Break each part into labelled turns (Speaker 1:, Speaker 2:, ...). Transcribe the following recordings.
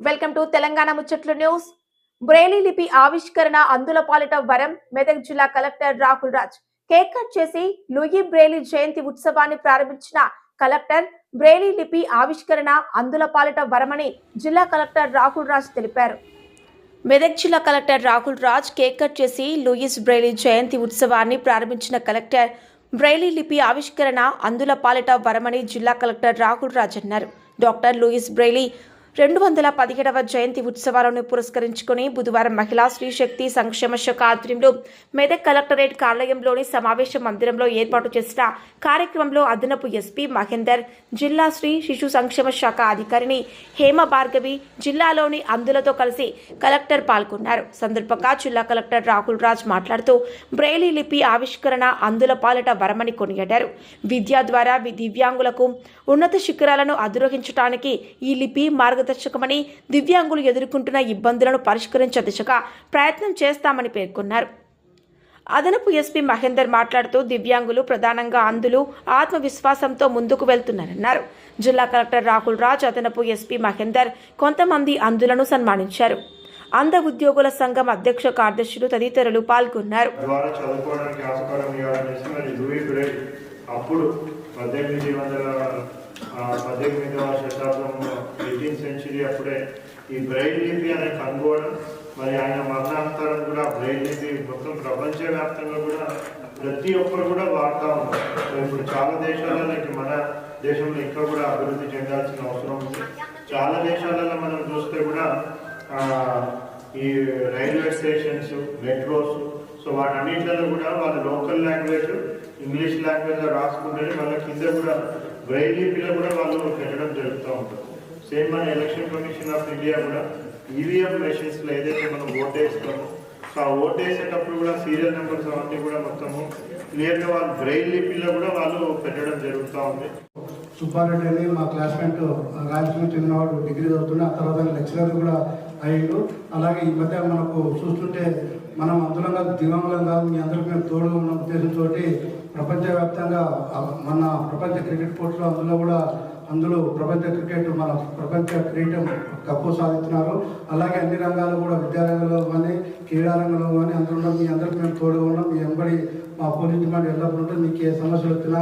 Speaker 1: Welcome to Telangana ముచ్చట్లు news. Braille లిపి ఆవిష్కరణ అందుల పాలిట వరం. మెదక్ జిల్లా collector Rahul Raj cake cut చేసి లూయి బ్రెయిలీ జయంతి ఉత్సవాన్ని ప్రారంభించిన కలెక్టర్, బ్రెయిలీ లిపి ఆవిష్కరణ అందుల పాలిట వరమని జిల్లా కలెక్టర్ రాహుల్ రాజ్ తెలిపారు. మెదక్ జిల్లా collector Rahul Raj cake cut చేసి లూయిస్ బ్రెయిలీ జయంతి ఉత్సవాన్ని ప్రారంభించిన కలెక్టర్, బ్రెయిలీ లిపి ఆవిష్కరణ అందుల పాలిట వరమని జిల్లా కలెక్టర్ రాహుల్ రాజ్ అన్నారు. డాక్టర్ లూయిస్ బ్రెయిలీ 217వ జయంతి ఉత్సవాలను పురస్కరించుకుని బుధవారం మహిళా స్త్రీ శక్తి సంక్షేమ శాఖ ఆధ్వర్యంలో మెదక్ కలెక్టరేట్ కార్యాలయంలోని సమావేశ మందిరంలో ఏర్పాటు చేసిన కార్యక్రమంలో అదనపు ఎస్పీ మహేందర్, జిల్లా స్త్రీ శిశు సంక్షేమ శాఖ అధికారిని హేమ భార్గవి, జిల్లాలోని అందులతో కలిసి కలెక్టర్ పాల్గొన్నారు. సందర్భంగా జిల్లా కలెక్టర్ రాహుల్ రాజ్ మాట్లాడుతూ బ్రెయిలీ లిపి ఆవిష్కరణ అందుల పాలట వరమని కొనియాడారు. విద్య ద్వారా దివ్యాంగులకు ఉన్నత శిఖరాలను అధిరోహించడానికి ఈ లిపి మార్గదర్శకమని, దివ్యాంగులు ఎదుర్కొంటున్న ఇబ్బందులను పరిష్కరించే దిశగా ప్రయత్నం చేస్తామని పేర్కొన్నారు. అదనపు ఎస్పీ మహేందర్ మాట్లాడుతూ దివ్యాంగులు, ప్రధానంగా అంధులు ఆత్మవిశ్వాసంతో ముందుకు వెళ్తున్నారన్నారు. జిల్లా కలెక్టర్ రాహుల్ రాజ్, అదనపు ఎస్పీ మహేందర్ కొంతమంది అంధులను సన్మానించారు. అంధ ఉద్యోగుల సంఘం అధ్యక్ష కార్యదర్శులు తదితరులు పాల్గొన్నారు.
Speaker 2: అప్పుడు 18వ శతాబ్దంలో 18th సెంచరీ అప్పుడే ఈ బ్రెయిల్ లిపి అనే కనుగోవడం, మరి ఆయన మరణాంతరం కూడా బ్రెయిల్ లిపి మొత్తం ప్రపంచవ్యాప్తంగా కూడా ప్రతి ఒక్కరు కూడా వాడుతూ ఉన్నారు. ఇప్పుడు చాలా దేశాలలో, మన దేశంలో ఇంకా కూడా అభివృద్ధి చెందాల్సిన అవసరం ఉంది. చాలా దేశాలలో మనం చూస్తే కూడా ఈ రైల్వే స్టేషన్స్, మెట్రోస్, సో వాటన్నింటిలో కూడా వాళ్ళ లోకల్ లాంగ్వేజ్, ఇంగ్లీష్ లాంగ్వేజ్లో రాసుకుంటే వాళ్ళ కింద కూడా బ్రెయిల్ లిపిలో కూడా వాళ్ళు పెట్టడం జరుగుతూ ఉంటుంది. సేమ్ మన ఎలక్షన్ కమిషన్ ఆఫ్ ఇండియా కూడా ఈవీఎం మెషిన్స్లో ఏదైతే మనం ఓటు వేస్తామో, సో ఆ ఓటు వేసేటప్పుడు కూడా సీరియల్ నెంబర్స్ అవన్నీ కూడా మొత్తము క్లియర్గా వాళ్ళు బ్రెయిల్ లిపిలో కూడా వాళ్ళు పెట్టడం జరుగుతూ ఉంది.
Speaker 3: సుబ్బారెడ్డి అని మా క్లాస్మేట్ రాయలసీమ చెందినవాడు, డిగ్రీ చదువుతుండే, ఆ తర్వాత లెక్చరర్ కూడా అయ్యిండు. అలాగే ఈ మధ్య మనకు చూస్తుంటే మనం అందులంగా దివంగంగా మీ అందరికీ మేము తోడుగా ఉన్న ఉద్దేశంతో ప్రపంచవ్యాప్తంగా మన ప్రపంచ క్రికెట్ పోటీలో అందులో ప్రపంచ క్రికెట్ మన ప్రపంచ క్రీడం కప్పు సాధిస్తున్నారు. అలాగే అన్ని రంగాలు కూడా, విద్యారంగంలో కానీ క్రీడా రంగంలో కానీ అందులో మీ అందరికీ మేము తోడుగా ఉన్నాం. మీ వెంబడి మా పోలీస్ డిమాండ్ ఎల్లప్పుడూ ఉంటుంది. మీకు ఏ సమస్యలు వచ్చినా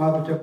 Speaker 3: మాకు చెప్పండి.